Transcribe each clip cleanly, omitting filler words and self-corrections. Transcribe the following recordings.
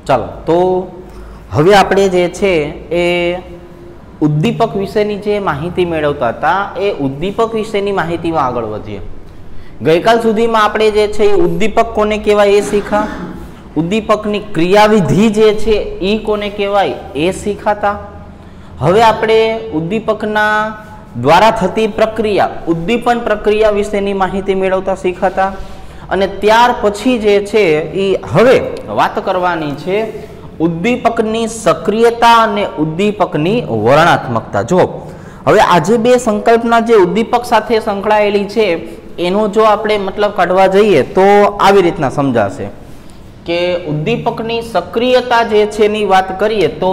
ચાલો તો હવે આપણે જે છે એ ઉદ્દીપક વિશેની જે માહિતી મેળવતા હતા એ ઉદ્દીપક વિશેની માહિતીમાં આગળ વધીએ. ગઈકાલ સુધીમાં આપણે જે છે એ ઉદ્દીપક કોને કહેવાય એ શીખા, ઉદ્દીપકની ક્રિયાવિધિ જે છે એ કોને કહેવાય એ શીખાતા. હવે આપણે ઉદ્દીપકના દ્વારા થતી પ્રક્રિયા, ઉદ્દીપન પ્રક્રિયા વિશેની માહિતી મેળવતા શીખાતા. અને ત્યાર પછી જે છે એ હવે વાત કરવાની છે ઉદ્દીપકની સક્રિયતા અને ઉદ્દીપકની વર્ણનાત્મકતા. જો હવે આજે બે સંકલ્પના જે ઉદ્દીપક સાથે સંકળાયેલી છે એનો જો આપણે મતલબ કાઢવા જઈએ તો આવી રીતના સમજાશે કે ઉદ્દીપકની સક્રિયતા જે છે એની વાત કરીએ તો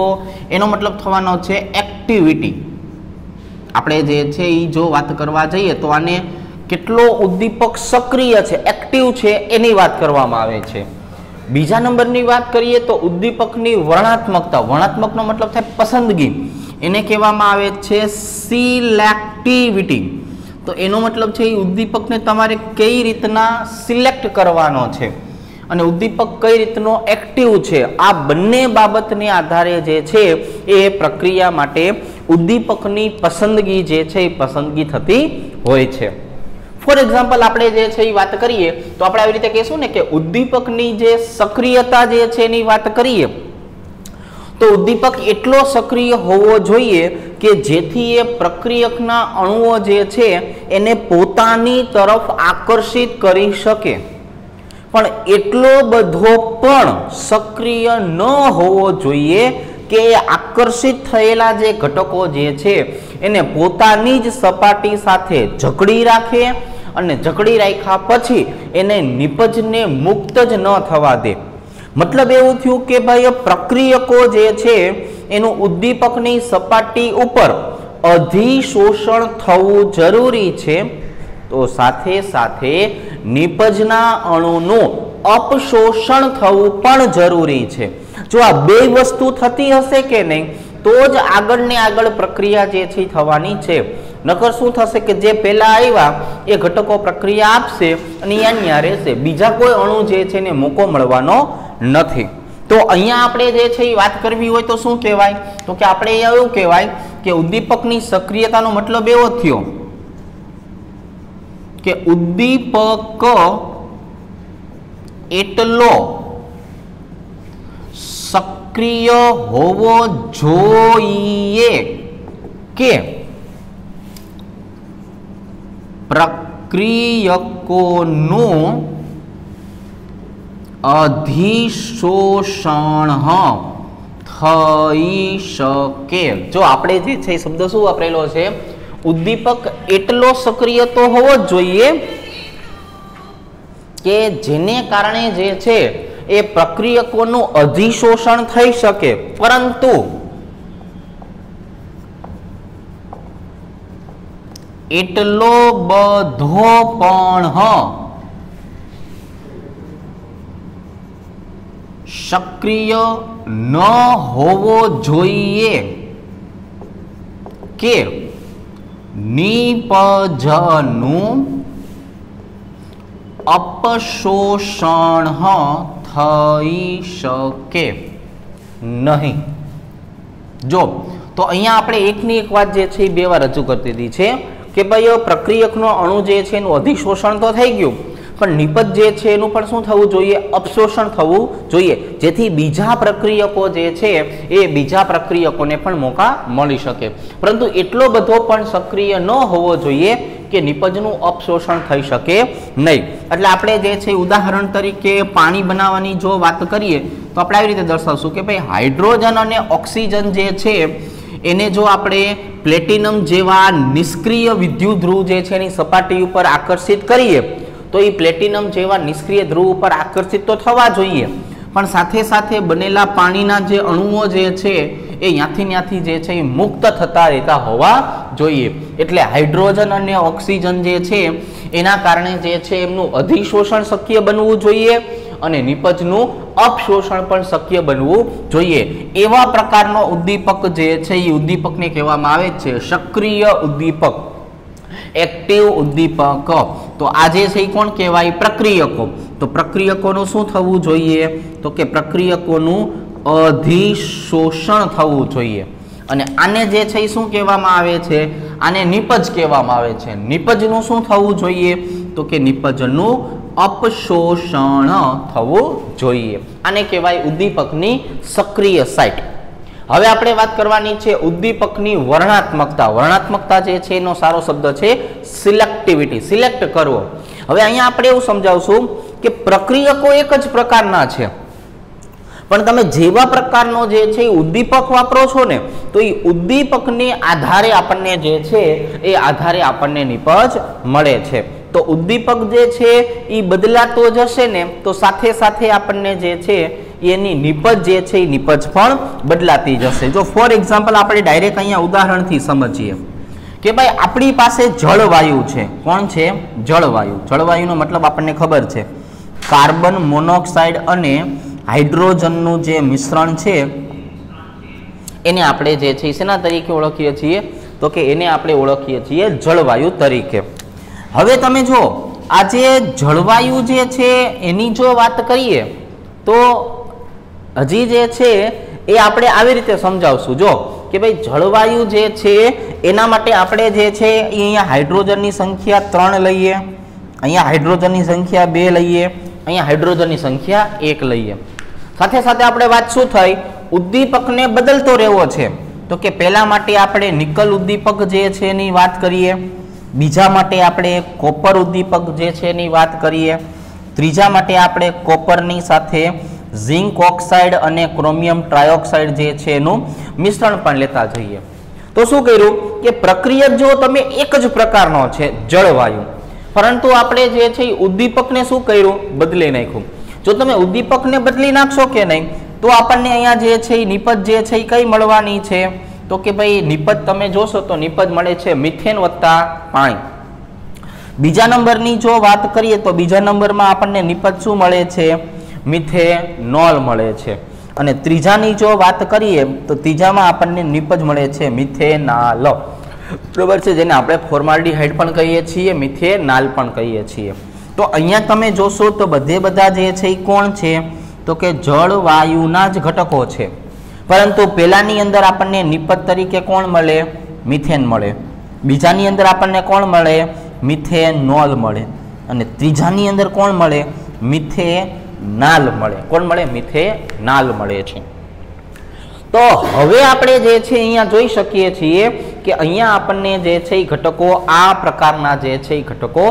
એનો મતલબ થવાનો છે એક્ટિવિટી. આપણે જે છે એ જો વાત કરવા જઈએ તો આને કેટલો ઉદ્દીપક સક્રિય છે, એક્ટિવ છે એની વાત કરવામાં આવે છે. બીજા નંબરની વાત કરીએ તો ઉદ્દીપકની વર્ણનાત્મકતા. વર્ણનાત્મકનો મતલબ થાય પસંદગી, એને કહેવામાં આવે છે સિલેક્ટિવિટી. તો એનો મતલબ છે એ ઉદ્દીપકને તમારે કઈ રીતના સિલેક્ટ કરવાનો છે અને ઉદ્દીપક કઈ રીતનો એક્ટિવ છે, આ બંને બાબતને આધારે જે છે એ પ્રક્રિયા માટે ઉદ્દીપકની પસંદગી જે છે એ પસંદગી થતી હોય છે. ફોર એક્ઝામ્પલ આપણે જે છે એ વાત કરીએ તો આપણે આવી રીતે કહીશું ને કે ઉદ્દીપકની જે સક્રિયતા જે છે એની વાત કરીએ તો ઉદ્દીપક એટલો સક્રિય હોવો જોઈએ કે જેથી એ પ્રક્રિયકના અણુઓ જે છે એને પોતાની તરફ આકર્ષિત કરી શકે, પણ એટલો બધો પણ સક્રિય ન હોવો જોઈએ કે આકર્ષિત થયેલા જે ઘટકો જે છે એને પોતાની જ સપાટી સાથે જકડી રાખે અને જકડી રાખ્યા પછી એને નિપજને મુક્ત જ ન થવા દે. મતલબ એવું થયું કે ભાઈ પ્રક્રિયકો જે છે એનું ઉદ્દીપકની સપાટી ઉપર અધિશોષણ થવું જરૂરી છે, તો સાથે સાથે નિપજના અણુનું અપશોષણ થવું પણ જરૂરી છે. જો આ બે વસ્તુ થતી હશે કે નહીં તો જ આગળ ને આગળ પ્રક્રિયા જે છે થવાની છે. નકર શું થશે કે જે પહેલા આવ્યા એ ઘટકો પ્રક્રિયા આપશે અને અહીંયા રહેશે, બીજા કોઈ અણુ જે છે એને મોકો મળવાનો નથી. તો અહીંયા આપણે જે છે એ વાત કરવી હોય તો શું કહેવાય, તો કે આપણે એવું કહેવાય કે ઉદ્દીપકની સક્રિયતાનો મતલબ એવો થયો કે ઉદ્દીપક એટલો સક્રિય હોવો જોઈએ કે પ્રક્રિયકોનું અધિશોષણ થઈ શકે. જો આપણે જે છે શબ્દ શું વાપરેલો છે, ઉદ્દીપક એટલો સક્રિય તો હોવો જ જોઈએ કે જેને કારણે જે છે એ પ્રક્રિયકોનું અધિશોષણ થઈ શકે, પરંતુ એટલો બધો પણ સક્રિય ન હોવો જોઈએ કે નિપજનું અપશોષણ થઈ શકે નહીં. જો તો અહીંયા આપણે એકની એક વાત જે છે એ બે વાર રજૂ કરી દીધી છે કે ભાઈ પ્રક્રિયકનો અણુ જે છે એનું અધિશોષણ તો થઈ ગયું, પણ નિપજ જે છે એનું પણ શું થવું જોઈએ, અપશોષણ થવું જોઈએ, જેથી બીજા પ્રક્રિયકો જે છે એ બીજા પ્રક્રિયકોને પણ મોકા મળી શકે. પરંતુ એટલો બધો પણ સક્રિય ન હોવો જોઈએ કે નિપજનું અપશોષણ થઈ શકે નહીં. એટલે આપણે જે છે ઉદાહરણ તરીકે પાણી બનાવવાની જો વાત કરીએ તો આપણે આવી રીતે દર્શાવશું કે ભાઈ હાઇડ્રોજન અને ઓક્સિજન જે છે એને જો આપણે પ્લેટિનમ જેવા નિષ્ક્રિય વિદ્યુત ધ્રુવ જે છે એની સપાટી ઉપર આકર્ષિત કરીએ તો એ પ્લેટિનમ જેવા નિષ્ક્રિય ધ્રુવ ઉપર આકર્ષિત તો થવા જોઈએ, પણ સાથે સાથે બનેલા પાણીના જે અણુઓ જે છે એ ત્યાંથી જે છે એ મુક્ત થતા રહેતા હોવા જોઈએ. એટલે હાઇડ્રોજન અને ઓક્સિજન જે છે એના કારણે જે છે એમનું અધિશોષણ શક્ય બનવું જોઈએ અને નિપજનું અપશોષણ પણ શક્ય બનવું જોઈએ. એવા પ્રકારનો ઉદ્દીપક જે છે એ ઉદ્દીપકને કહેવામાં આવે છે સક્રિય ઉદ્દીપક. એક્ટિવ ઉદ્દીપક. તો આ જે છે એ કોણ કહેવાય? પ્રક્રિયકો. તો પ્રક્રિયકોનું શું થવું જોઈએ? તો કે પ્રક્રિયકોનું અધિશોષણ થવું જોઈએ. અને આને જે છે એ શું કહેવામાં આવે છે? આને નિપજ કહેવામાં આવે છે. નિપજનું શું થવું જોઈએ? તો કે નિપજનું અપશોષણ થવું જોઈએ. આને કહેવાય ઉદ્દીપકની સક્રિય સાઇટ. હવે આપણે વાત કરવાની છે ઉદ્દીપકની વર્ણનાત્મકતા. વર્ણનાત્મકતા જે છે એનો સારો શબ્દ છે સિલેક્ટિવિટી, સિલેક્ટ કરવો. હવે અહીંયા આપણે એવું સમજાવશું કે પ્રક્રિયકો એક જ પ્રકારના છે, પણ તમે જેવા પ્રકારનો જે છે ઉદ્દીપક વાપરો છો ને, તો એ ઉદ્દીપકને આધારે આપણને જે છે એ આધારે આપણને નિપજ મળે છે. તો ઉદ્દીપક જે છે એ બદલાતો જશે ને, તો સાથે સાથે આપણને જે છે એની નિપજ જે છે એ નિપજ પણ બદલાતી જશે. જો ફોર એક્ઝામ્પલ આપણે ડાયરેક્ટ અહીંયા ઉદાહરણથી સમજીએ કે ભાઈ આપણી પાસે જળવાયુ છે. કોણ છે? જળવાયુ. જળવાયુનો મતલબ આપણને ખબર છે, કાર્બન મોનોક્સાઇડ અને હાઇડ્રોજનનું જે મિશ્રણ છે એને આપણે જે છે શેના તરીકે ઓળખીએ છીએ? તો કે એને આપણે ઓળખીએ છીએ જળવાયુ તરીકે. હવે તમે જો આ જે જળવાયુ જે છે એની જો વાત કરીએ તો હજી જે છે એ આપણે આવી રીતે સમજાવશું. જો કે ભાઈ જળવાયુ જે છે એના માટે આપણે જે છે એ અહીંયા હાઇડ્રોજનની સંખ્યા 3 લઈએ, અહીંયા હાઇડ્રોજનની સંખ્યા 2 લઈએ, અહીંયા હાઇડ્રોજનની સંખ્યા 1 લઈએ. સાથે સાથે આપણે વાત શું થઈ? ઉદ્દીપકને બદલતો રહેવો છે. તો કે પહેલા માટે આપણે નિકલ ઉદ્દીપક જે છે એની વાત કરીએ, બીજા માટે આપણે કોપર ઉદ્દીપક જે છે એની વાત કરીએ, ત્રીજા માટે આપણે કોપરની સાથે ઝિંક ઓક્સાઇડ અને ક્રોમિયમ ટ્રાયોક્સાઇડ જે છે એનું મિશ્રણ પણ લેતા જઈએ. તો શું કર્યું કે પ્રક્રિયક જો તમે એક જ પ્રકારનો છે જળવાયુ, પરંતુ આપણે જે છે ઉદ્દીપકને શું કર્યું? બદલી નાખ્યું. જો તમે ઉદ્દીપકને બદલી નાખશો કે નહીં, તો આપણને અહીંયા જે છે એ નિપજ જે છે એ કઈ મળવાની છે? તો કે ભાઈ નિપજ તમે જોશો તો નિપજ મળે છે મિથેન વત્તા પાણી. બીજા નંબરની જો વાત કરીએ તો બીજા નંબરમાં આપણને નિપજ શું મળે છે? મિથેનોલ મળે છે. અને ત્રીજાની જો વાત કરીએ તો ત્રીજામાં આપણને નિપજ મળે છે મિથેનાલ. બરોબર છે, જેને આપણે ફોર્માલ્ડિહાઇડ પણ કહીએ છીએ, મિથેનાલ પણ કહીએ છીએ. તો અહીંયા તમે જોશો તો બધા જે છે એ કોણ છે? તો કે જળવાયુના જ ઘટકો છે. પરંતુ પહેલાની અંદર આપણને નિપજ તરીકે કોણ મળે? મિથેન મળે. બીજાની અંદર આપણને કોણ મળે? મિથેનોલ મળે. અને ત્રીજાની અંદર કોણ મળે? મિથેનાલ મળે. કોણ મળે? મિથેનાલ મળે છે. તો હવે આપણે જે છે અહીંયા જોઈ શકીએ છીએ કે અહીંયા આપણને જે છે એ ઘટકો આ પ્રકારના જે છે એ ઘટકો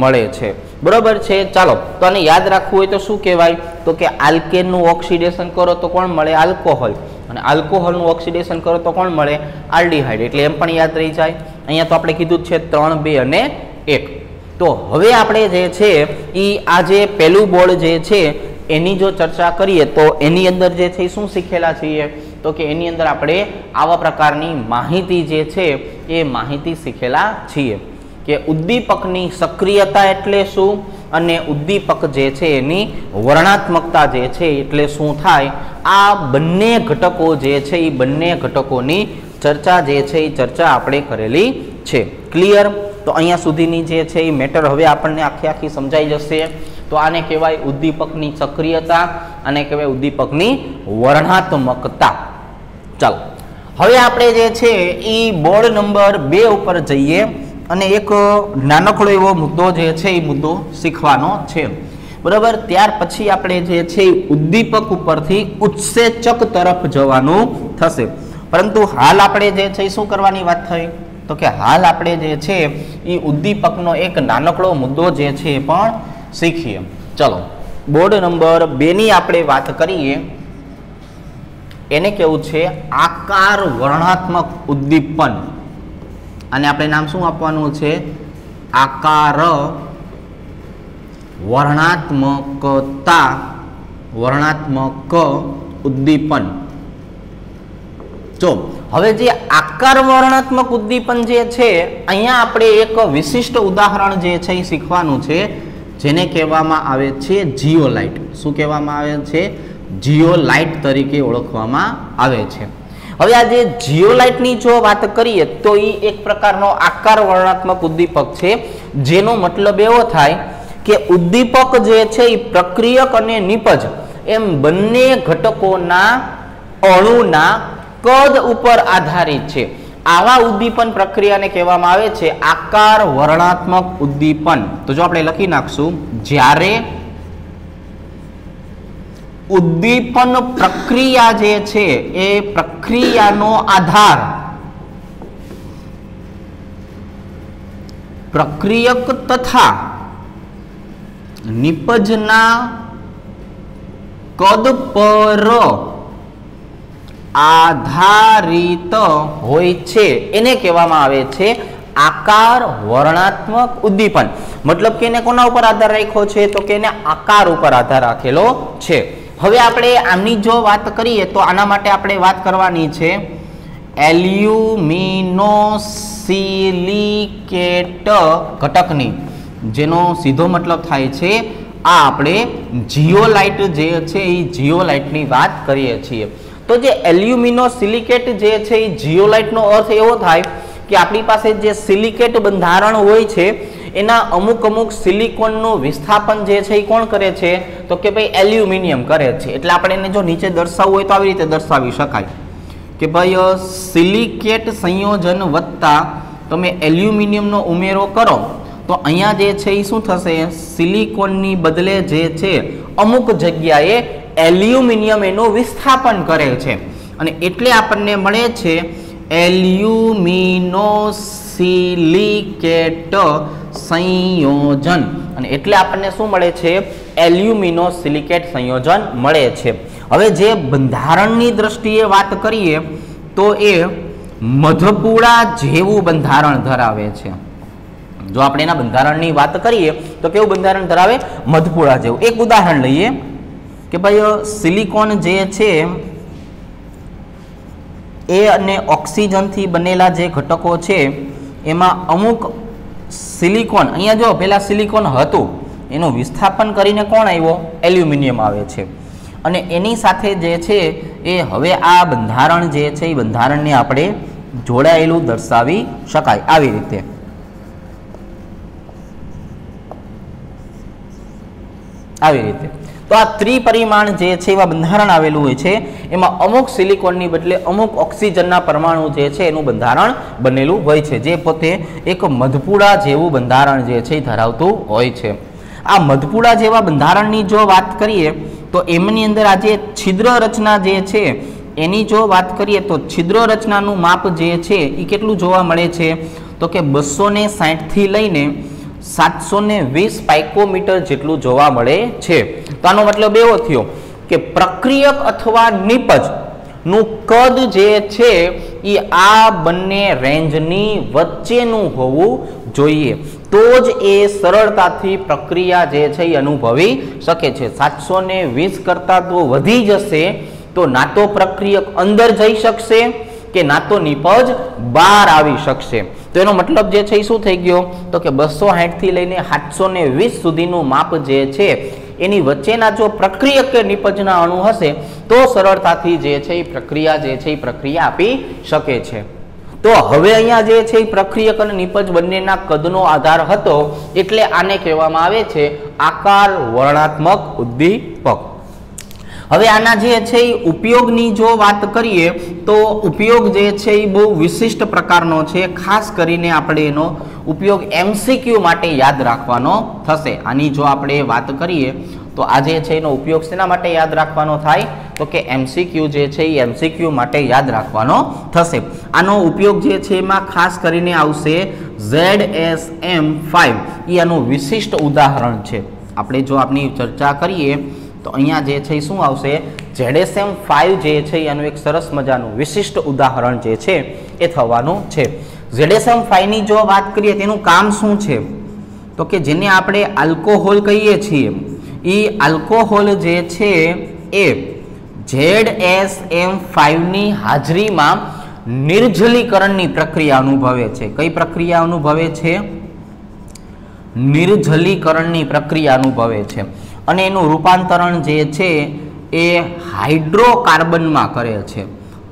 મળે છે. બરોબર છે. ચાલો તો આને યાદ રાખવું હોય તો શું કહેવાય? તો કે આલ્કેનનું ઓક્સિડેશન કરો તો કોણ મળે? આલ્કોહોલ. અને આલ્કોહોલનું ઓક્સિડેશન કરો તો કોણ મળે? આલ્ડીહાઇડ. એટલે એમ પણ યાદ રહી જાય. અહીંયા તો આપણે કીધું છે 3, 2 અને 1. તો હવે આપણે જે છે એ આ જે પહેલું બોર્ડ જે છે એની જો ચર્ચા કરીએ તો એની અંદર જે છે શું શીખેલા છીએ? તો કે એની અંદર આપણે આવા પ્રકારની માહિતી જે છે એ માહિતી શીખેલા છીએ કે ઉદ્દીપકની સક્રિયતા એટલે શું અને ઉદ્દીપક જે છે એની વર્ણનાત્મકતા જે છે એટલે શું થાય. આ બંને ઘટકો જે છે એ બંને ઘટકોની ચર્ચા જે છે એ ચર્ચા આપણે કરેલી છે. ક્લિયર? તો અહીંયા સુધીની જે છે એ મેટર હવે આપણને આખી સમજાઈ જશે. તો આને કહેવાય ઉદ્દીપકની સક્રિયતા, આને કહેવાય ઉદ્દીપકની વર્ણનાત્મકતા. ચાલો હવે આપણે જે છે એ બોર્ડ નંબર 2 ઉપર જઈએ અને એક નાનકડો એવો મુદ્દો જે છે એ મુદ્દો શીખવાનો છે. બરાબર? ત્યાર પછી આપણે જે છે ઉદ્દીપક ઉપરથી ઉત્સેચક તરફ જવાનું થશે. પરંતુ હાલ આપણે જે છે શું કરવાની વાત થઈ? તો કે હાલ આપણે જે છે એ ઉદ્દીપકનો એક નાનકડો મુદ્દો જે છે એ પણ શીખીએ. ચલો બોર્ડ નંબર 2 ની આપણે વાત કરીએ. એને કેવું છે? આકાર વર્ણનાત્મક ઉદ્દીપન. અને આપણે નામ શું આપવાનું છે? આકાર વર્ણનાત્મકતા, વર્ણનાત્મક ઉદ્દીપન. જો હવે જે આકાર વર્ણનાત્મક ઉદ્દીપન જે છે અહીંયા આપણે એક વિશિષ્ટ ઉદાહરણ જે છે એ શીખવાનું છે, જેને કહેવામાં આવે છે જીઓલાઇટ. શું કહેવામાં આવે છે? જીઓલાઇટ તરીકે ઓળખવામાં આવે છે. હવે આ જે જીઓલાઇટની જો વાત કરીએ તો એ એક પ્રકારનો આકાર વર્ણનાત્મક ઉદ્દીપક છે, જેનો મતલબ એવો થાય કે ઉદ્દીપક જે છે એ પ્રક્રિયક અને નિપજ એમ બંને ઘટકોના અણુના કદ ઉપર આધારિત છે. આવા ઉદ્દીપન પ્રક્રિયાને કહેવામાં આવે છે આકાર વર્ણનાત્મક ઉદ્દીપન. તો જો આપણે લખી નાખશું, જ્યારે ઉદ્દીપન પ્રક્રિયા જે છે એ પ્રક્રિયાનો આધાર પ્રક્રિયક તથા નિપજના કદ પર આધારિત હોય છે, એને કહેવામાં આવે છે આકાર વર્ણનાત્મક ઉદ્દીપન. મતલબ કે એને કોના ઉપર આધાર રાખ્યો છે? તો કે એને આકાર ઉપર આધાર રાખેલો છે. હવે આપણે આની જો વાત કરીએ તો આના માટે આપણે વાત કરવાની છે એલ્યુમિનોસિલિકેટ ઘટકની, જેનો સીધો મતલબ થાય છે આ આપણે જીઓલાઇટ જે છે એ જીઓલાઇટની વાત કરીએ છીએ. તો જે એલ્યુમિનોસિલિકેટ જે છે એ જીઓલાઇટનો અર્થ એવો થાય કે આપણી પાસે જે સિલિકેટ બંધારણ હોય છે એના અમુક સિલિકોનનું વિસ્થાપન જે છે એ કોણ કરે છે? તો કે ભાઈ એલ્યુમિનિયમ કરે છે. એટલે આપણે એને જો નીચે દર્શાવવું હોય તો આવી રીતે દર્શાવી શકાય કે ભાઈ સિલિકેટ સંયોજન વત્તા તમે એલ્યુમિનિયમનો ઉમેરો કરો તો અહીંયા જે છે એ શું થશે? સિલિકોનની બદલે જે છે અમુક જગ્યાએ એલ્યુમિનિયમ એનું વિસ્થાપન કરે છે, અને એટલે આપણને મળે છે એલ્યુમિનોસિલિકેટ સંયોજન. અને એટલે આપણને શું મળે છે? એલ્યુમિનોસિલિકેટ સંયોજન મળે છે. હવે જે બંધારણની દ્રષ્ટિએ વાત કરીએ તો એ મધપુડા જેવું બંધારણ ધરાવે છે. જો આપણે એના બંધારણની વાત કરીએ તો કેવું બંધારણ ધરાવે? મધપુડા જેવું. એક ઉદાહરણ લઈએ કે ભાઈ સિલિકોન જે છે એ અને ઓક્સિજનથી બનેલા જે ઘટકો છે એમાં અમુક સિલિકોન, અહીંયા જો પહેલા સિલિકોન હતું એનું વિસ્થાપન કરીને કોણ આવ્યો? એલ્યુમિનિયમ આવે છે. અને એની સાથે જે છે એ હવે આ બંધારણ જે છે એ બંધારણને આપણે જોડાયેલું દર્શાવી શકાય આવી રીતે. આવી રીતે તો આ ત્રિપરિમાણ જે છે એવા બંધારણ આવેલું હોય છે, એમાં અમુક સિલિકોનની બદલે અમુક ઓક્સિજનના પરમાણુ જે છે એનું બંધારણ બનેલું હોય છે, જે પોતે એક મધપુડા જેવું બંધારણ જે છે એ ધરાવતું હોય છે. આ મધપુડા જેવા બંધારણની જો વાત કરીએ તો એમની અંદર આ જે છિદ્ર રચના જે છે એની જો વાત કરીએ તો છિદ્ર રચનાનું માપ જે છે એ કેટલું જોવા મળે છે? તો કે 260 થી લઈને 720 પાઇકોમીટર જેટલું જોવા મળે છે. તો આનો મતલબ એવો થયો કે પ્રક્રિયક અથવા નિપજ નું કદ જે છે એ આ બંને રેન્જની વચ્ચેનું હોવું જોઈએ, તો જ એ સરળતાથી પ્રક્રિયા જે છે એ અનુભવી શકે છે. 720 કરતાં તો વધી જશે તો ના તો પ્રક્રિયક અંદર જઈ શકશે કે ના તો નિપજ બહાર આવી શકશે. તો એનો મતલબ જે છે એ શું થઈ ગયો? તો કે 260 થી લઈને 720 સુધીનું માપ જે છે એની વચ્ચેના જો પ્રક્રિયક કે નિપજના અણુ હશે તો સરળતાથી જે છે એ પ્રક્રિયા જે છે એ પ્રક્રિયા આપી શકે છે. તો હવે અહીંયા જે છે એ પ્રક્રિયક અને નિપજ બંનેના કદનો આધાર હતો, એટલે આને કહેવામાં આવે છે આકાર વર્ણનાત્મક ઉદ્દીપક. હવે આના જે છે એ ઉપયોગની જો વાત કરીએ તો ઉપયોગ જે છે એ બહુ વિશિષ્ટ પ્રકારનો છે. ખાસ કરીને આપણે એનો ઉપયોગ એમસીક્યુ માટે યાદ રાખવાનો થશે. આની જો આપણે વાત કરીએ તો આ જે છે એનો ઉપયોગ શેના માટે યાદ રાખવાનો થાય? તો કે એમસીક્યુ જે છે એ એમસીક્યુ માટે યાદ રાખવાનો થશે. આનો ઉપયોગ જે છે એમાં ખાસ કરીને આવશે ZSM5. એ આનું વિશિષ્ટ ઉદાહરણ છે. આપણે જો આપની ચર્ચા કરીએ તો અહીંયા જે છે શું આવશે? ZSM5 જે છે એનું એક સરસ મજાનું વિશિષ્ટ ઉદાહરણ જે છે એ થવાનું છે. ZSM5 ની જો વાત કરીએ તેનું કામ શું છે? તો કે જેને આપણે આલ્કોહોલ કહીએ છીએ, એ આલ્કોહોલ જે છે એ ZSM5 ની હાજરીમાં નિર્જલીકરણની પ્રક્રિયા અનુભવે છે. કઈ પ્રક્રિયા અનુભવે છે? નિર્જલીકરણની પ્રક્રિયા અનુભવે છે. અને એનું રૂપાંતરણ જે છે એ હાઇડ્રોકાર્બનમાં કરે છે.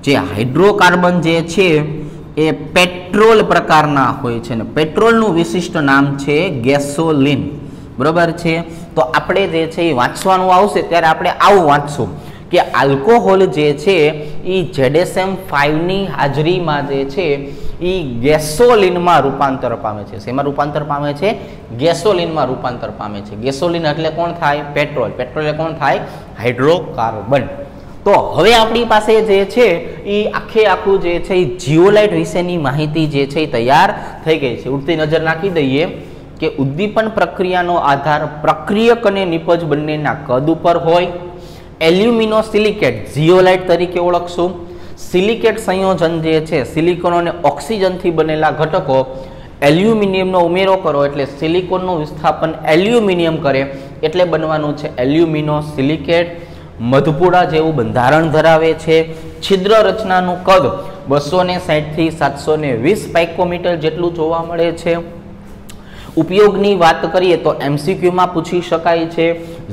જે હાઇડ્રોકાર્બન જે છે એ પેટ્રોલ પ્રકારના હોય છે, ને પેટ્રોલનું વિશિષ્ટ નામ છે ગેસોલિન, બરોબર છે. તો આપણે જે છે એ વાંચવાનું આવશે ત્યારે આપણે આવું વાંચશું કે આલ્કોહોલ જે છે એ ZSM5ની હાજરીમાં જે છે એ ગેસોલિનમાં રૂપાંતર પામે છે. શેમાં રૂપાંતર પામે છે? ગેસોલિનમાં રૂપાંતર પામે છે. ગેસોલિન એટલે કોણ થાય? પેટ્રોલ. પેટ્રોલ એટલે કોણ થાય? હાઇડ્રોકાર્બન. તો હવે આપણી પાસે જે છે એ આખું જે છે એ જીઓલાઇટ વિશેની માહિતી જે છે એ તૈયાર થઈ ગઈ છે. ઉડતી નજર નાખી દઈએ કે ઉદ્દીપન પ્રક્રિયાનો આધાર પ્રક્રિયક અને નિપજ બંનેના કદ ઉપર હોય. એલ્યુમિનોસિલિકેટ જીઓલાઇટ તરીકે ઓળખશું. સિલિકેટ સંયોજન જે છે સિલિકોન અને ઓક્સિજનથી બનેલા ઘટકો એલ્યુમિનિયમનો ઉમેરો કરો એટલે સિલિકોનનું વિસ્થાપન એલ્યુમિનિયમ કરે એટલે બનવાનું છે એલ્યુમિનોસિલિકેટ. મધપુડા જેવું બંધારણ ધરાવે છે. છિદ્ર રચનાનું કદ 260 થી 720 પાઇકોમીટર જેટલું જોવા મળે છે. ઉપયોગની વાત કરીએ તો MCQમાં પૂછી શકાય છે.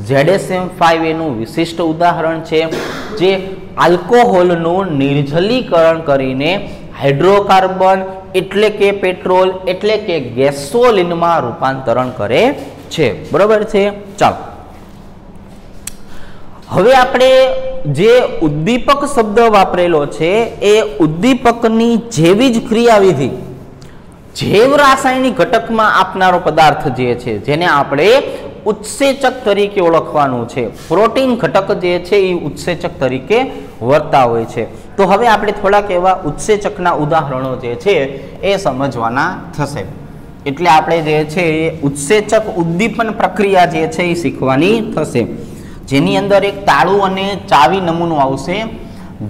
ZSM5 એનું વિશિષ્ટ ઉદાહરણ છે જે આલ્કોહોલનું નિર્જલીકરણ કરીને હાઇડ્રોકાર્બન એટલે કે પેટ્રોલ એટલે કે ગેસોલિનમાં રૂપાંતરણ કરે છે, બરોબર છે. ચાલો હવે આપણે જે ઉદ્દીપક શબ્દ વાપરેલો છે એ ઉદ્દીપકની જેવી જ ક્રિયાવિધિ જૈવ રાસાયણિક ઘટકમાં આપનારો પદાર્થ જે છે જેને આપણે ઉત્સેચક તરીકે ઓળખવાનું છે. પ્રોટીન ઘટક જે છે એ ઉત્સેચક તરીકે વર્તા હોય છે. તો હવે આપણે થોડાક એવા ઉત્સેચકના ઉદાહરણો જે છે એ સમજવાના થશે. એટલે આપણે જે છે એ ઉત્સેચક ઉદ્દીપન પ્રક્રિયા જે છે એ શીખવાની થશે, જેની અંદર એક તાળું અને ચાવી નમૂનો આવશે,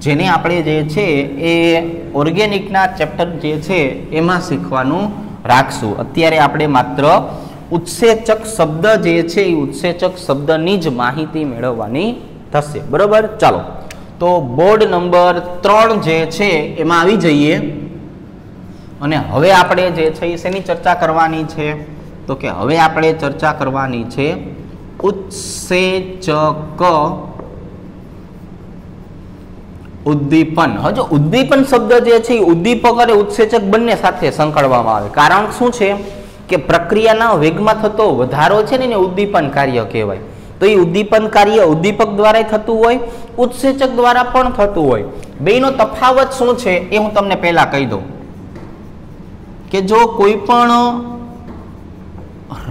જેને આપણે જે છે એ ઓર્ગેનિકના ચેપ્ટર જે છે એમાં શીખવાનું રાખશું. અત્યારે આપણે માત્ર ઉત્સેચક શબ્દ જે છે એ ઉત્સેચક શબ્દની જ માહિતી મેળવવાની થશે, બરોબર. ચાલો તો બોર્ડ નંબર 3 જે છે એમાં આવી જઈએ. અને હવે આપણે જે છે એ શેની ચર્ચા કરવાની છે? તો કે હવે આપણે ચર્ચા કરવાની છે ઉત્સેચક ઉદ્દીપન. હજુ ઉદ્દીપન શબ્દ જે છે ઉદ્દીપક અને ઉત્સેચક બંને સાથે સંકળવામાં આવે. કારણ શું છે કે પ્રક્રિયાના વેગમાં થતો વધારો છે ને એને ઉદ્દીપન કાર્ય કહેવાય. તો એ ઉદ્દીપન કાર્ય ઉદ્દીપક દ્વારા થતું હોય, ઉત્સેચક દ્વારા પણ થતું હોય. બેનો તફાવત શું છે એ હું તમને પહેલા કહી દઉં કે જો કોઈ પણ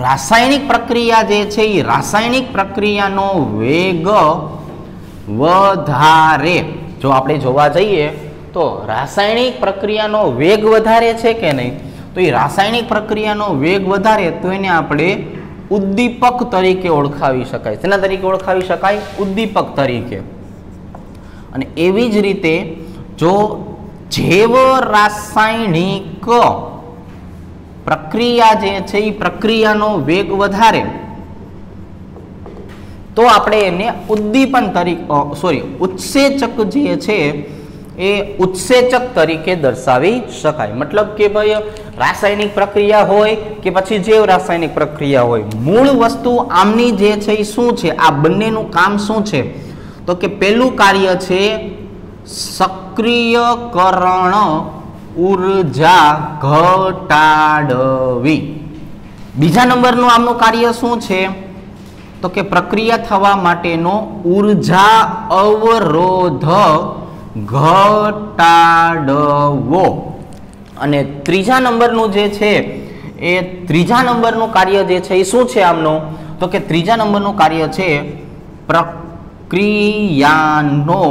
રાસાયણિક પ્રક્રિયા જે છે એ રાસાયણિક પ્રક્રિયાનો વેગ વધારે, જો આપણે જોવા જઈએ તો રાસાયણિક પ્રક્રિયાનો વેગ વધારે છે કે નહીં, તો એ રાસાયણિક પ્રક્રિયાનો વેગ વધારે તો એને આપણે ઉદ્દીપક તરીકે ઓળખાવી શકાય. તેના તરીકે ઓળખાવી શકાય? ઉદ્દીપક તરીકે. અને એવી જ રીતે જો જૈવ રાસાયણિક પ્રક્રિયા જે છે એ પ્રક્રિયાનો વેગ વધારે તો આપણે એને ઉદ્દીપન તરીકે ઉત્સેચક જે છે એ ઉત્સેચક તરીકે દર્શાવી શકાય. મતલબ કે ભાઈ રાસાયણિક પ્રક્રિયા હોય કે પછી જૈવ રાસાયણિક પ્રક્રિયા હોય, મૂળ વસ્તુ આમની જે છે એ શું છે? આ બંનેનું કામ શું છે? તો કે પહેલું કાર્ય છે સક્રિયકરણ ઉર્જા ઘટાડવી. બીજા નંબરનું આમનું કાર્ય શું છે? તો કે પ્રક્રિયા થવા માટેનો ઉર્જા અવરોધ ઘટાડવો. અને ત્રીજા નંબરનું જે છે એ ત્રીજા નંબરનું કાર્ય જે છે એ શું છે આમનું? તો કે ત્રીજા નંબરનું કાર્ય છે પ્રક્રિયાનો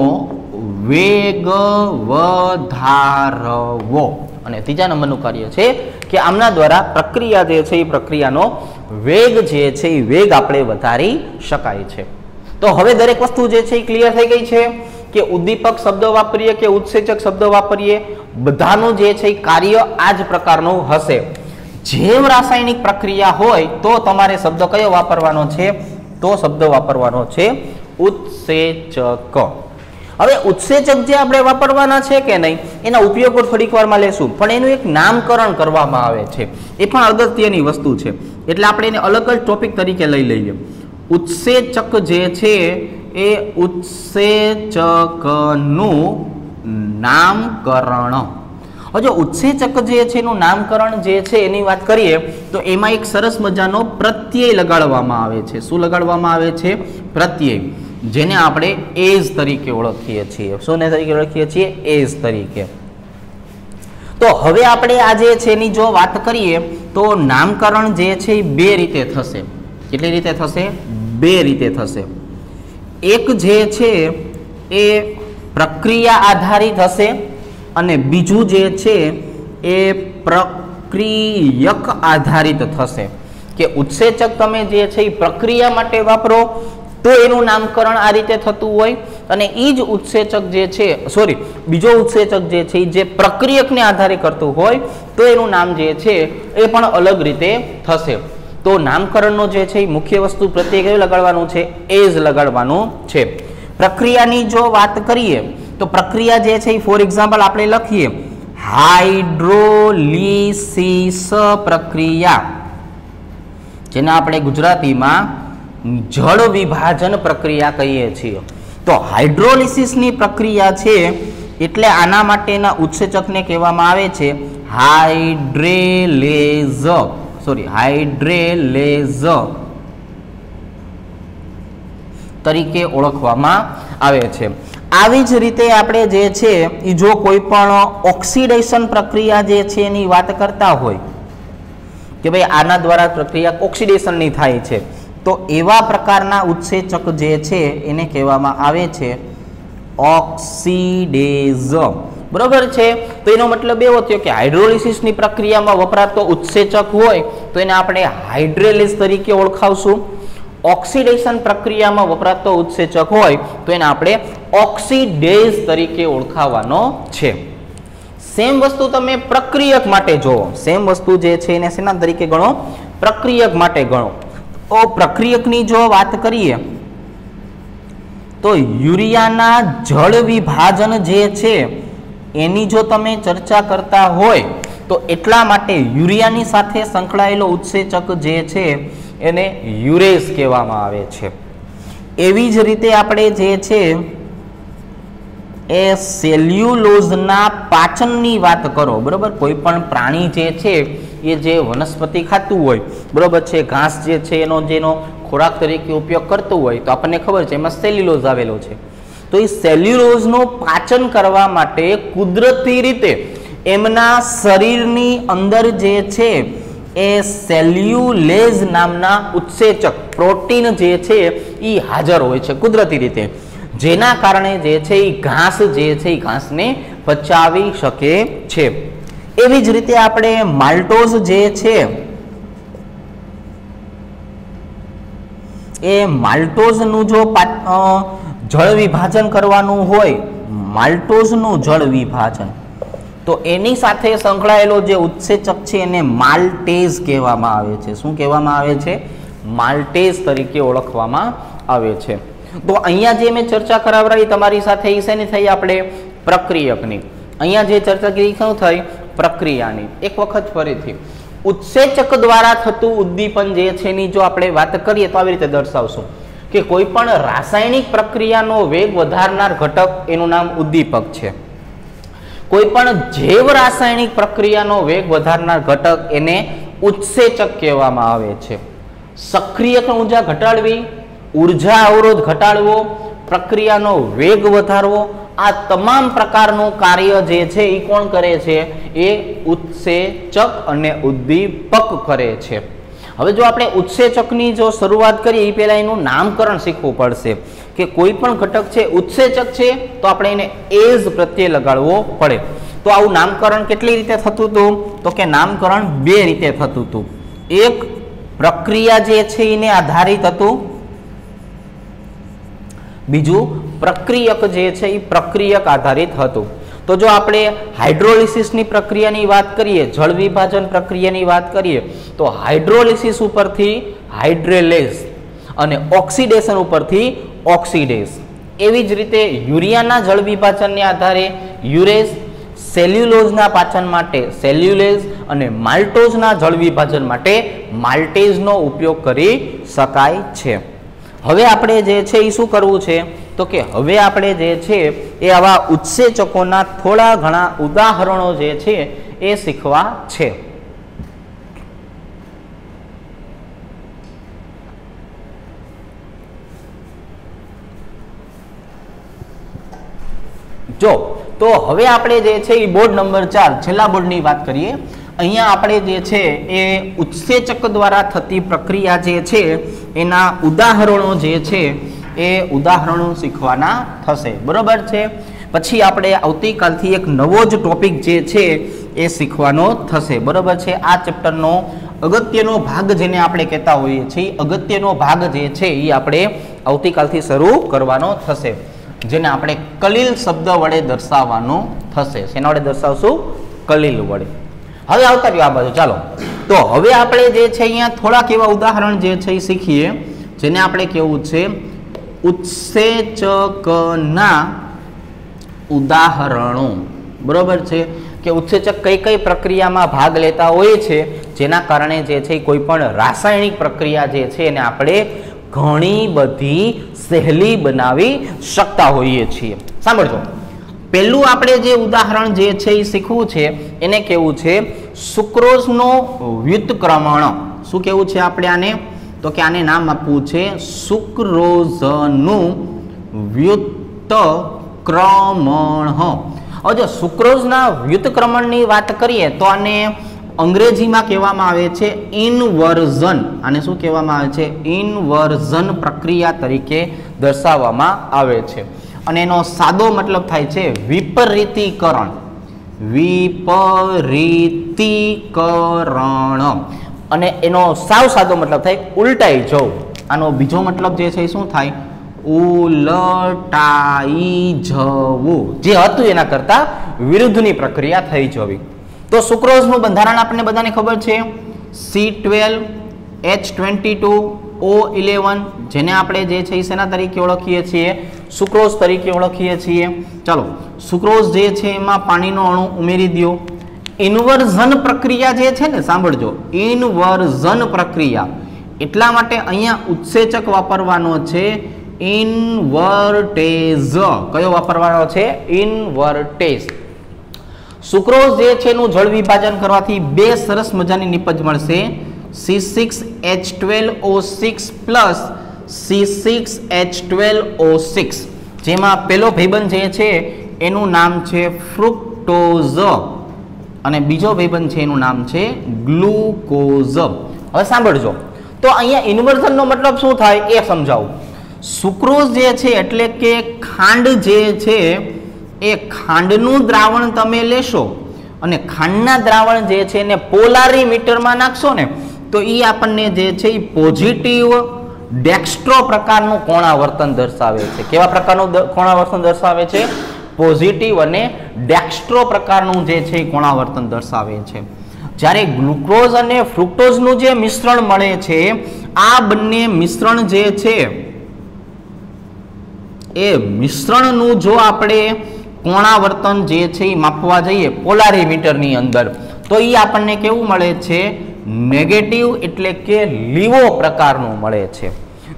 વેગ વધારવો. અને ત્રીજા નંબરનું કાર્ય છે કે આમના દ્વારા પ્રક્રિયા જે છે એ પ્રક્રિયાનો વેગ જે છે એ વેગ આપણે વધારી શકાય છે. તો હવે દરેક વસ્તુ જે છે એ ક્લિયર થઈ ગઈ છે કે ઉદ્દીપક શબ્દ વાપરીએ કે ઉત્સેચક શબ્દ વાપરીએ, બધાનું જે છે એ કાર્ય આ જ પ્રકારનું હશે. જૈવ રાસાયણિક પ્રક્રિયા હોય તો તમારે શબ્દ કયો વાપરવાનો છે? તો શબ્દ વાપરવાનો છે ઉત્સેચક. હવે ઉત્સેચક જે આપણે વાપરવાના છે કે નહીં એના ઉપયોગો થોડીક વારમાં લેશું, પણ એનું એક નામકરણ કરવામાં આવે છે. એ પણ અગત્યની વસ્તુ છે, એટલે આપણે એને અલગ જ ટોપિક તરીકે લઈ લઈએ. ઉત્સેચક જે છે એ ઉત્સેચકનું નામકરણ. હવે જો ઉત્સેચક જે છે એનું નામકરણ જે છે એની વાત કરીએ તો એમાં એક સરસ મજાનો પ્રત્યય લગાડવામાં આવે છે. શું લગાડવામાં આવે છે? પ્રત્યય, જેને આપણે એઝ તરીકે ઓળખીએ છીએ. શું તરીકે ઓળખીએ છીએ? એઝ તરીકે. તો હવે આપણે આ જે છે એની જો વાત કરીએ તો નામકરણ જે છે એ બે રીતે થશે. કેટલી રીતે થશે? બે રીતે થશે. એક જે છે એ પ્રક્રિયા આધારિત હશે અને બીજું જે છે એ પ્રક્રિયક આધારિત થશે. કે ઉત્સેચક તમે જે છે એ પ્રક્રિયા માટે વાપરો તો એનું નામકરણ આ રીતે થતું હોય, અને એ જ ઉત્સેચક જે છે બીજો ઉત્સેચક જે છે જે પ્રક્રિયકને આધારે કરતું હોય તો એનું નામ જે છે એ પણ અલગ રીતે થશે. તો નામકરણનો જે છે એ મુખ્ય વસ્તુ પ્રત્યય કયું લગાડવાનું છે? એઝ લગાડવાનું છે. પ્રક્રિયાની જો વાત કરીએ તો પ્રક્રિયા જે છે ફોર એક્ઝામ્પલ આપણે લખીએ હાઇડ્રોલિસિસ પ્રક્રિયા, જેને આપણે ગુજરાતીમાં જળ વિભાજન પ્રક્રિયા કહીએ છીએ. તો હાઇડ્રોલિસિસની પ્રક્રિયા છે એટલે આના માટેના ઉત્સેચકને કહેવામાં આવે છે હાઇડ્રેલેઝ તરીકે ઓળખવામાં આવે છે. આવી જ રીતે આપણે જે છે એ જો કોઈ પણ ઓક્સિડેશન પ્રક્રિયા જે છે એની વાત કરતા હોય કે ભાઈ આના દ્વારા પ્રક્રિયા ઓક્સિડેશનની થાય છે, તો એવા પ્રકારના ઉત્સેચક જે છે એને કહેવામાં આવે છે ઓક્સિડેઝ. બરોબર છે? તો એનો મતલબ એવો થયો કે હાઇડ્રોલિસિસની પ્રક્રિયામાં વપરાતો ઉત્સેચક હોય તો એને આપણે હાઇડ્રેલેઝ તરીકે ઓળખાવશું. ઓક્સિડેશન પ્રક્રિયામાં વપરાતો ઉત્સેચક હોય તો એને આપણે ઓક્સિડેઝ તરીકે ઓળખાવાનો છે. સેમ વસ્તુ તમે પ્રક્રિયક માટે જોવો. સેમ વસ્તુ જે છે એને શેના તરીકે ગણો? પ્રક્રિયક માટે ગણો. તો પ્રક્રિયકની જો વાત કરીએ તો યુરિયાના જળ વિભાજન જે છે એની જો તમે ચર્ચા કરતા હોય તો એટલા માટે યુરિયાની સાથે સંકળાયેલો ઉત્સેચક જે છે એને યુરેઝ કહેવામાં આવે છે. એવી જ રીતે આપણે જે છે એ સેલ્યુલોઝના પાચનની વાત કરો. બરોબર? કોઈ પણ પ્રાણી જે છે એ જે વનસ્પતિ ખાતું હોય, બરોબર છે, ઘાસ જે છે જેનો ખોરાક તરીકે ઉપયોગ કરતું હોય તો આપણને ખબર છે એમાં સેલ્યુલોઝ આવેલો છે. તો એ સેલ્યુલોઝનું પાચન કરવા માટે કુદરતી રીતે એમના શરીરની અંદર જે છે એ સેલ્યુલેઝ નામના ઉત્સેચક પ્રોટીન જે છે એ હાજર હોય છે કુદરતી રીતે, જેના કારણે જે છે એ ઘાસ જે છે એ ઘાસને પચાવી શકે છે. એવી જ રીતે આપણે માલ્ટોઝ જે છે એ માલ્ટોઝનું જો જળ વિભાજન કરવાનું હોય, માલ્ટોઝનું જળ વિભાજન, તો એની સાથે સંકળાયેલો જે ઉત્સેચક છે એને માલ્ટેઝ કહેવામાં આવે છે. શું કહેવામાં આવે છે? માલ્ટેઝ તરીકે ઓળખવામાં આવે છે. તો અહીંયા જે મેં ચર્ચા કરાવરાઈ તમારી સાથે એ શેની થઈ? આપણે પ્રક્રિયકની. અહીંયા જે ચર્ચા કરી શું થઈ? પ્રક્રિયાની. એક વખત ફરીથી ઉત્સેચક દ્વારા થતું ઉદ્દીપન જે છે એની જો આપણે વાત કરીએ તો આવી રીતે દર્શાવશું કે કોઈ પણ રાસાયણિક પ્રક્રિયાનો વેગ વધારનાર ઘટક એનું નામ ઉદ્દીપક છે. કોઈ પણ જૈવ રાસાયણિક પ્રક્રિયાનો વેગ વધારનાર ઘટક એને ઉત્સેચક કહેવામાં આવે છે. સક્રિયક ઊર્જા ઘટાડવી, ઊર્જા અવરોધ ઘટાડવો, પ્રક્રિયાનો વેગ વધારવો, આ તમામ પ્રકારનું કાર્ય જે છે એ કોણ કરે છે? એ ઉત્સેચક અને ઉદ્દીપક કરે છે. હવે જો આપણે ઉત્સેચકની જો શરૂઆત કરીએ એ પહેલા એનું નામકરણ શીખવું પડશે કે કોઈ પણ ઘટક છે ઉત્સેચક છે તો આપણે એને એઝ પ્રત્યે લગાડવો પડે. તો આવું નામકરણ કેટલી રીતે થતું હતું? તો કે નામકરણ બે રીતે થતું હતું. એક પ્રક્રિયા જે છે એને આધારિત હતું, બીજું પ્રક્રિયક જે છે એ પ્રક્રિયક આધારિત હતું. તો જો આપણે હાઇડ્રોલિસિસની પ્રક્રિયાની વાત કરીએ, જળ વિભાજન પ્રક્રિયાની વાત કરીએ તો હાઇડ્રોલિસિસ ઉપરથી હાઇડ્રેલેઝ અને ઓક્સિડેશન ઉપરથી ઓક્સિડેઝ. એવી જ રીતે યુરિયાના જળ વિભાજનને આધારે યુરેઝ, સેલ્યુલોઝના પાચન માટે સેલ્યુલેઝ અને માલ્ટોઝના જળ વિભાજન માટે માલ્ટેઝનો ઉપયોગ કરી શકાય છે. હવે આપણે જે છે એ શું કરવું છે? તો કે હવે આપણે જે છે એ આવા ઉત્સેચકોના થોડા ઘણા ઉદાહરણો જે છે એ શીખવા છે. જો તો હવે આપણે જે છે એ બોર્ડ નંબર 4 છેલ્લા બોર્ડની વાત કરીએ. અહીંયા આપણે જે છે એ ઉત્સેચક દ્વારા થતી પ્રક્રિયા જે છે એના ઉદાહરણો જે છે એ ઉદાહરણો શીખવાના થશે. બરોબર છે. પછી આપણે આવતીકાલથી એક નવો જ ટોપિક જે છે એ શીખવાનો થશે. બરોબર છે. આ ચેપ્ટરનો અગત્યનો ભાગ જેને આપણે કહેતા હોઈએ છીએ, અગત્યનો ભાગ જે છે એ આપણે આવતીકાલથી શરૂ કરવાનો થશે, જેને આપણે કલીલ શબ્દ વડે દર્શાવવાનો થશે. શેના વડે દર્શાવશું? કલીલ વડે. હવે આવતા રહ્યો આ બાજુ. ચાલો તો હવે આપણે જે છે અહીંયા થોડાક એવા ઉદાહરણ જે છે એ શીખીએ, જેને આપણે કેવું છે ઉત્સેચકના ઉદાહરણો. બરોબર છે કે ઉત્સેચક કઈ કઈ પ્રક્રિયામાં ભાગ લેતા હોય છે, જેના કારણે જે છે કોઈ પણ રાસાયણિક પ્રક્રિયા જે છે એને આપણે ઘણી બધી સહેલી બનાવી શકતા હોઈએ છીએ. સાંભળજો, પહેલું આપણે જે ઉદાહરણ જે છે એ શીખવું છે એને કેવું છે સુક્રોઝનો વ્યુત્ક્રમણ. શું કેવું છે આપણે આને? તો કે આને નામ આપવું છે સુક્રોઝનું વ્યુત્ક્રમણ. હવે જો સુક્રોઝના વ્યુત્ક્રમણની વાત કરીએ તો આને અંગ્રેજીમાં કહેવામાં આવે છે ઇન્વર્ઝન. આને શું કહેવામાં આવે છે? ઇન્વર્ઝન પ્રક્રિયા તરીકે દર્શાવવામાં આવે છે. અને એનો સાદો મતલબ થાય છે વિપરીતીકરણ. વિપરીતીકરણ. અને એનો સાવ સાદો મતલબ થાય ઉલટાઈ જવું. આનો બીજો મતલબ જે છે શું થાય? ઉલટાઈ જવું. જે હતું એના કરતા વિરુદ્ધની પ્રક્રિયા થઈ જવી. તો સુક્રોઝનું બંધારણ આપણને બધાને ખબર છે, C12H22O11, જેને આપણે જે છે શેના તરીકે ઓળખીએ છીએ? સુક્રોઝ તરીકે ઓળખીએ છીએ. ચાલો, સુક્રોઝ જે છે એમાં પાણીનો અણુ ઉમેરી દો. ઇન્વર્ઝન પ્રક્રિયા જે છે ને, સાંભળજો, ઇન્વર્ઝન પ્રક્રિયા, એટલા માટે અહીંયા ઉત્સેચક વાપરવાનો છે ઇન્વર્ટેઝ. કયો વાપરવાનો છે? ઇન્વર્ટેઝ. સુક્રોઝ જે છે એનું જળ વિભાજન કરવાથી બે સરસ મજાની નિપજ મળશે, C6H12O6 પ્લસ C6H12O6, જેમાં પેલો ભાઈબંધ જે છે એનું નામ છે ફ્રુક્ટોઝ અને બીજો ભાઈબંધ છે એનું નામ છે ગ્લુકોઝ. હવે સાંભળજો, તો અહીંયા ઇન્વર્ઝનનો મતલબ શું થાય એ સમજાવું. સુક્રોઝ જે છે એટલે કે ખાંડ જે છે એ ખાંડનું દ્રાવણ તમે લેશો અને ખાંડના દ્રાવણ જે છે એને પોલારીમીટરમાં નાખશો ને, તો એ આપણને જે છે એ પોઝિટિવ ડેક્સ્ટ્રો પ્રકારનું કોણાવર્તન દર્શાવે છે. કેવા પ્રકારનું કોણાવર્તન દર્શાવે છે? પોઝિટિવ અને ડેક્સ્ટ્રો પ્રકારનું જે છે એ કોણાવર્તન દર્શાવે છે. જ્યારે ગ્લુકોઝ અને ફ્રુક્ટોઝનું જે મિશ્રણ મળે છે, આ બંને મિશ્રણ જે છે એ મિશ્રણનું જો આપણે કોણાવર્તન જે છે એ માપવા જઈએ પોલારીમીટરની અંદર, તો એ આપણને કેવું મળે છે? નેગેટિવ એટલે કે લીવો પ્રકારનું મળે છે.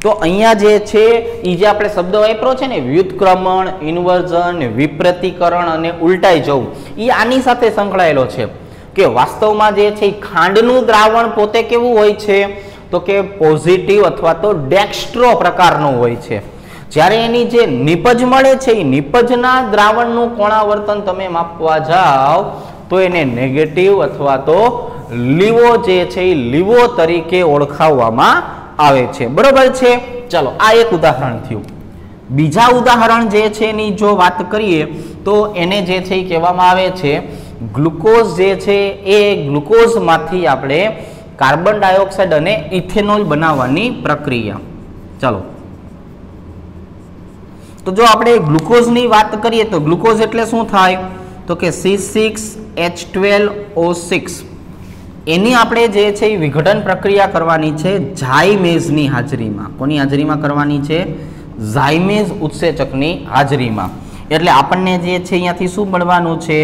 તો અહીંયા જે છે એ જે આપણે શબ્દ વાપર્યો છે ને, વ્યુત્ક્રમણ, ઇન્વર્ઝન, વિપરીતીકરણ અને ઉલટાઈ જવું, એ આની સાથે સંકળાયેલો છે કે વાસ્તવમાં જે છે ખાંડનું દ્રાવણ પોતે કેવું હોય છે? તો કે પોઝિટિવ અથવા તો ડેક્સ્ટ્રો પ્રકારનું હોય છે. જ્યારે એની જે નિપજ મળે છે એ નિપજના દ્રાવણનું કોણાવર્તન તમે માપવા જાઓ તો એને નેગેટિવ અથવા તો લીવો જે છે એ લીવો તરીકે ઓળખાવવામાં આવે છે. બરોબર છે. ચાલો, આ એક ઉદાહરણ થયું. બીજા ઉદાહરણ જે છે એની જો વાત કરીએ તો એને જે છે એ કહેવામાં આવે છે ગ્લુકોઝ જે છે એ ગ્લુકોઝમાંથી આપણે કાર્બન ડાયોક્સાઇડ અને ઇથેનોલ બનાવવાની પ્રક્રિયા. ચાલો, તો જો આપણે ગ્લુકોઝની વાત કરીએ તો ગ્લુકોઝ એટલે શું થાય? તો કે C6H12O6. એની આપણે જે છે એ વિઘટન પ્રક્રિયા કરવાની છે ઝાયમેઝની હાજરીમાં. કોની હાજરીમાં કરવાની છે? ઝાયમેઝ ઉત્સેચકની હાજરીમાં. એટલે આપણને જે છે અહીંયાથી શું મળવાનું છે?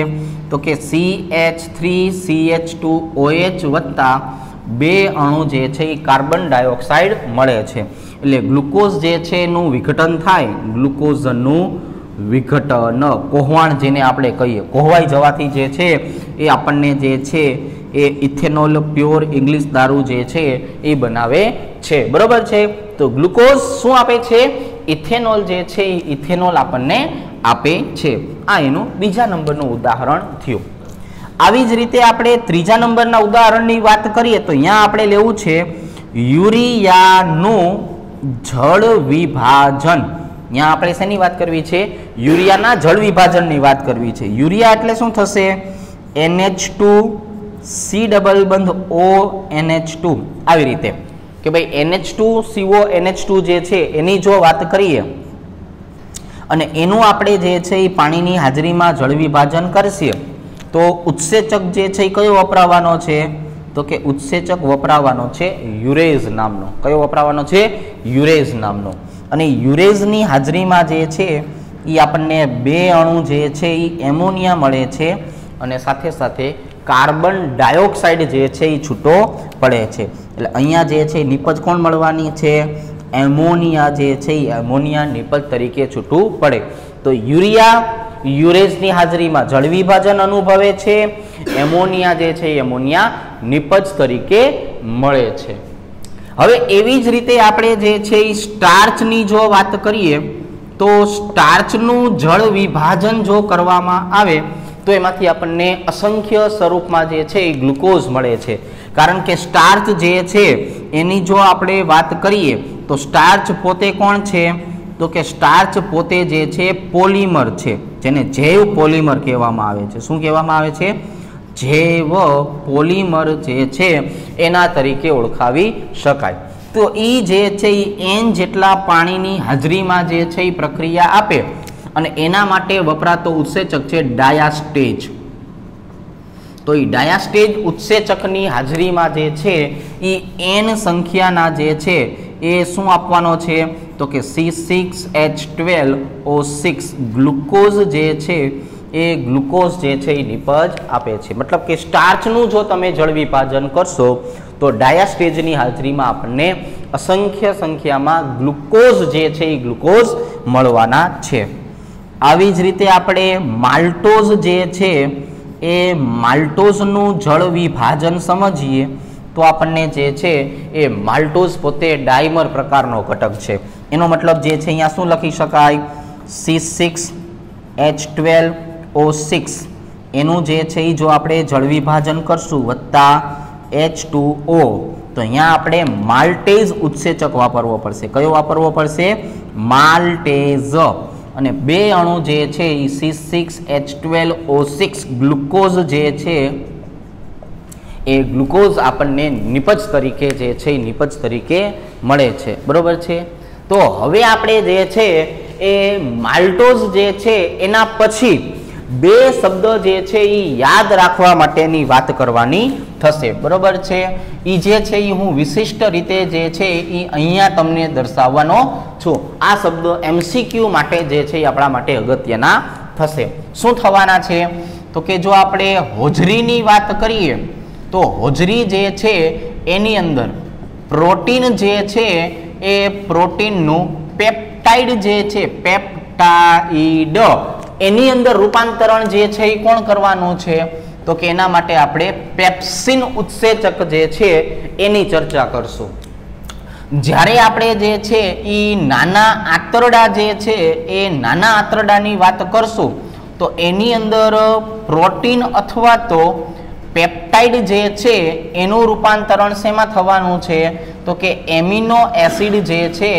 તો કે CH3CH2OH વત્તા 2 અણુ જે છે એ કાર્બન ડાયોક્સાઇડ મળે છે. એટલે ગ્લુકોઝ જે છે એનું વિઘટન થાય, ગ્લુકોઝનું વિઘટન, કોહવાણ જેને આપણે કહીએ, કોહવાઈ જવાથી જે છે એ આપણને જે છે એ ઇથેનોલ પ્યોર ઇંગ્લિશ દારૂ જે છે એ બનાવે છે. બરોબર છે. તો ગ્લુકોઝ શું આપે છે? ઇથેનોલ જે છે એ ઇથેનોલ આપણને આપે છે. આ એનું બીજા નંબરનું ઉદાહરણ થયું. આવી જ રીતે આપણે ત્રીજા નંબરના ઉદાહરણની વાત કરીએ તો અહીંયા આપણે લેવું છે યુરિયાનું જળ વિભાજન. અહીંયા આપણે શેની વાત કરવી છે? યુરિયાના જળ વિભાજનની વાત કરવી છે. યુરિયા એટલે શું થશે? NH2 C ડબલ બંધ O NH2. આવી રીતે કે ભાઈ NH2 CO NH2 જે છે એની જો વાત કરીએ અને એનું આપણે જે છે એ પાણીની હાજરીમાં જળ વિભાજન કરશે તો ઉત્સેચક જે છે એ કયો વપરાવાનો છે? તો કે ઉત્સેચક વપરાવાનો છે યુરેઝ નામનો. કયો વપરાવાનો છે? યુરેઝ નામનો. અને યુરેઝની હાજરીમાં જે છે એ આપણને 2 અણુ જે છે એ એમોનિયા મળે છે અને સાથે સાથે કાર્બન ડાયોક્સાઇડ જે છે એ છૂટો પડે છે. એટલે અહીંયા જે છે નિપજ કોણ મળવાની છે? એમોનિયા જે છે એ એમોનિયા નિપજ તરીકે છૂટું પડે. તો યુરિયા યુરેઝની હાજરીમાં જળ વિભાજન અનુભવે છે, એમોનિયા જે છે એમોનિયા નિપજ તરીકે મળે છે. હવે એવી જ રીતે આપણે જે છે એ સ્ટાર્ચની જો વાત કરીએ તો સ્ટાર્ચનું જળ વિભાજન જો કરવામાં આવે તો એમાંથી આપણને અસંખ્ય સ્વરૂપમાં જે છે એ ગ્લુકોઝ મળે છે. કારણ કે સ્ટાર્ચ જે છે એની જો આપણે વાત કરીએ તો સ્ટાર્ચ પોતે કોણ છે? તો કે સ્ટાર્ચ પોતે જે છે પોલિમર છે, જેને જૈવ પોલિમર કહેવામાં આવે છે. શું કહેવામાં આવે છે? જૈવ પોલિમર જે છે એના તરીકે ઓળખાવી શકાય. તો એ જે છે એ N જેટલા પાણીની હાજરીમાં જે છે એ પ્રક્રિયા આપે અને એના માટે વપરાતો ઉત્સેચક છે ડાયાસ્ટેજ. તો એ ડાયાસ્ટેજ ઉત્સેચકની હાજરીમાં જે છે એ N સંખ્યાના જે છે એ શું આપવાનો છે? તો કે C6H12O6 ગ્લુકોઝ જે છે એ ગ્લુકોઝ જે છે એ નિપજ આપે છે. મતલબ કે સ્ટાર્ચનું જો તમે જળ વિભાજન કરશો તો ડાયાસ્ટેજની હાજરીમાં આપણને અસંખ્ય સંખ્યામાં ગ્લુકોઝ જે છે એ ગ્લુકોઝ મળવાના છે. આવી જ રીતે આપણે માલ્ટોઝ જે છે એ માલ્ટોઝનું જળ વિભાજન સમજીએ તો આપણને જે છે એ માલ્ટોઝ પોતે ડાયમર પ્રકારનો ઘટક છે. એનો મતલબ જે છે અહીંયા શું લખી શકાય? C6H12O6 એનું જે છે એ જો આપણે જળ વિભાજન કરશું વત્તા H2O તો અહીંયા આપણે માલ્ટેઝ ઉત્સેચક વાપરવો પડશે. કયો વાપરવો પડશે? માલ્ટેઝ. અને 2 અણુ જે છે એ C6H12O6 ગ્લુકોઝ જે છે એ ગ્લુકોઝ આપણને નિપજ તરીકે જે છે નિપજ તરીકે મળે છે. બરોબર છે. તો હવે આપણે જે છે એ માલ્ટોઝ જે છે એના પછી 2 શબ્દ જે છે એ યાદ રાખવા માટેની વાત કરવાની થશે. બરોબર છે. એ જે છે એ હું વિશિષ્ટ રીતે જે છે એ અહીંયા તમને દર્શાવવાનો છું. આ શબ્દ MCQ માટે જે છે એ આપણા માટે અગત્યના થશે. શું થવાના છે? તો કે જો આપણે હોજરીની વાત કરીએ તો હોજરી જે છે એની અંદર પ્રોટીન જે છે એ પ્રોટીનનું પેપ્ટાઇડ જે છે પેપ્ટાઇડ એની અંદર રૂપાંતરણ જે છે એ કોણ કરવાનું છે? તો કે એના માટે આપણે પેપ્સિન ઉત્સેચક જે છે એની ચર્ચા કરશું. જ્યારે આપણે જે છે એ નાના આંતરડા જે છે એ નાના આંતરડાની વાત કરશું તો એની અંદર પ્રોટીન અથવા તો પેપ્ટાઇડ જે છે એનું રૂપાંતરણ શેમાં થવાનું છે? તો કે એમિનો એસિડ જે છે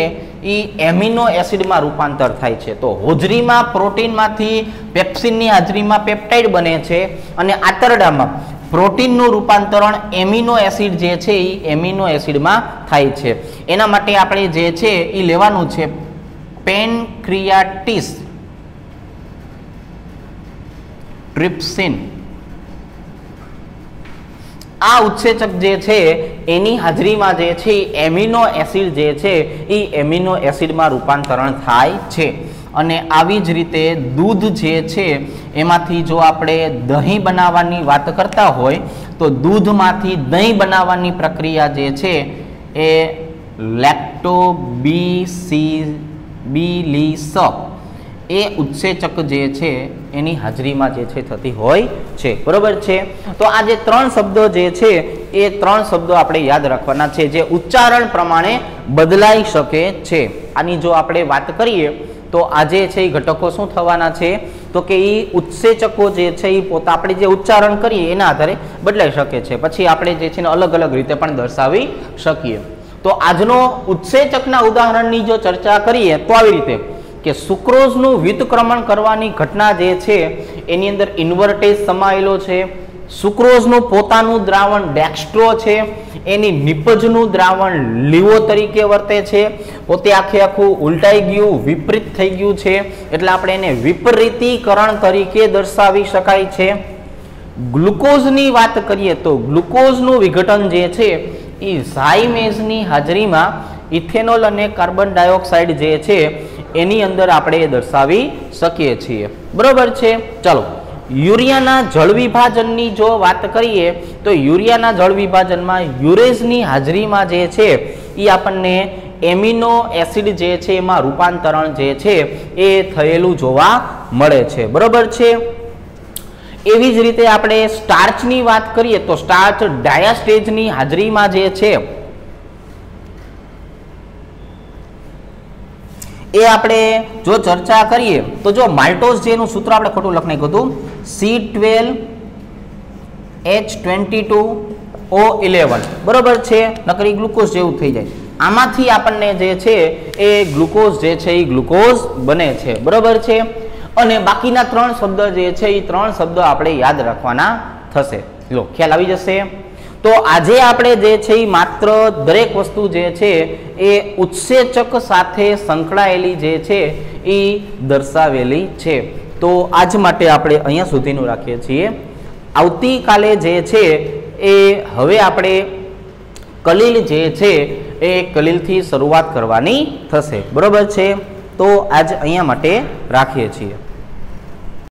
એ એમિનો એસિડમાં રૂપાંતર થાય છે. તો હોજરીમાં પ્રોટીનમાંથી પેપ્સિનની હાજરીમાં પેપ્ટાઇડ બને છે અને આંતરડામાં પ્રોટીનનું રૂપાંતરણ એમિનો એસિડ જે છે એ એમિનો એસિડમાં થાય છે. એના માટે આપણે જે છે એ લેવાનું છે પેનક્રિયાટિસ ટ્રિપ્સિન. આ ઉત્સેચક જે છે એની હાજરીમાં જે છે એમિનો એસિડ જે છે એ એમિનો એસિડમાં રૂપાંતરણ થાય છે. અને આવી જ રીતે દૂધ જે છે એમાંથી જો આપણે દહીં બનાવવાની વાત કરતા હોય તો દૂધમાંથી દહીં બનાવવાની પ્રક્રિયા જે છે એ લેક્ટોબેસિલસ એ ઉત્સેચક જે છે એની હાજરીમાં જે છે થતી હોય છે, બરોબર છે। તો આ જે ત્રણ શબ્દો જે છે એ ત્રણ શબ્દો આપણે યાદ રાખવાના છે જે ઉચ્ચારણ પ્રમાણે બદલાઈ શકે છે। આની જો આપણે વાત કરીએ તો આજે છે એ ઘટકો શું થવાના છે તો કે એ ઉત્સેચકો જે છે એ પોતા આપણે જે ઉચ્ચારણ કરીએ એના આધારે બદલાઈ શકે છે, પછી આપણે જે છે ને અલગ અલગ રીતે પણ દર્શાવી શકીએ। તો આજનો ઉત્સેચકના ઉદાહરણની જો ચર્ચા કરીએ તો આવી રીતે કે સુક્રોઝનું વિતક્રમણ કરવાની ઘટના જે છે એની અંદર ઇન્વર્ટેજ સમાયેલો છે, સુક્રોઝનું પોતાનું દ્રાવણ ડેક્સ્ટ્રો છે, એની નિપજનું દ્રાવણ લીવો તરીકે વર્તે છે, પોતે આખું ઉલટાઈ ગયું વિપરીત થઈ ગયું છે એટલે આપણે એને વિપરીતીકરણ તરીકે દર્શાવી શકાય છે। ગ્લુકોઝની વાત કરીએ તો ગ્લુકોઝનું વિઘટન જે છે એ ઝાયમેઝની હાજરીમાં ઇથેનોલ અને કાર્બન ડાયોક્સાઇડ જે છે એની અંદર આપણે દર્શાવી શકીએ છીએ, બરોબર છે। ચાલો યુરિયાના જળ વિભાજનની જો વાત કરીએ તો યુરિયાના જળ વિભાજનમાં યુરેઝની હાજરીમાં જે છે એ આપણને એમિનો એસિડ જે છે એમાં રૂપાંતરણ જે છે એ થયેલું જોવા મળે છે, બરોબર છે। એવી જ રીતે આપણે સ્ટાર્ચની વાત કરીએ તો સ્ટાર્ચ ડાયાસ્ટેજની હાજરીમાં જે છે એ આપણે જો ચર્ચા કરીએ તો જો માલ્ટોઝ જેનું સૂત્ર આપણે ખોટું લખી નાખ્યું હતું C12H22O11, બરોબર છે, નકરી ગ્લુકોઝ જેવું થઈ જાય, આમાંથી આપણને જે છે એ ગ્લુકોઝ જે છે એ ગ્લુકોઝ બને છે, બરોબર છે। અને બાકીના ત્રણ શબ્દ જે છે એ ત્રણ શબ્દ આપણે યાદ રાખવાના થશે, લો ખ્યાલ આવી જશે। તો આજે આપણે જે છે એ માત્ર દરેક વસ્તુ જે છે એ ઉત્સેચક સાથે સંકળાયેલી જે છે એ દર્શાવેલી છે। તો આજ માટે આપણે અહીંયા સુધીનું રાખીએ છીએ। આવતીકાલે જે છે એ હવે આપણે કલીલ જે છે એ કલીલથી શરૂઆત કરવાની થશે, બરોબર છે। તો આજ અહીંયા માટે રાખીએ છીએ।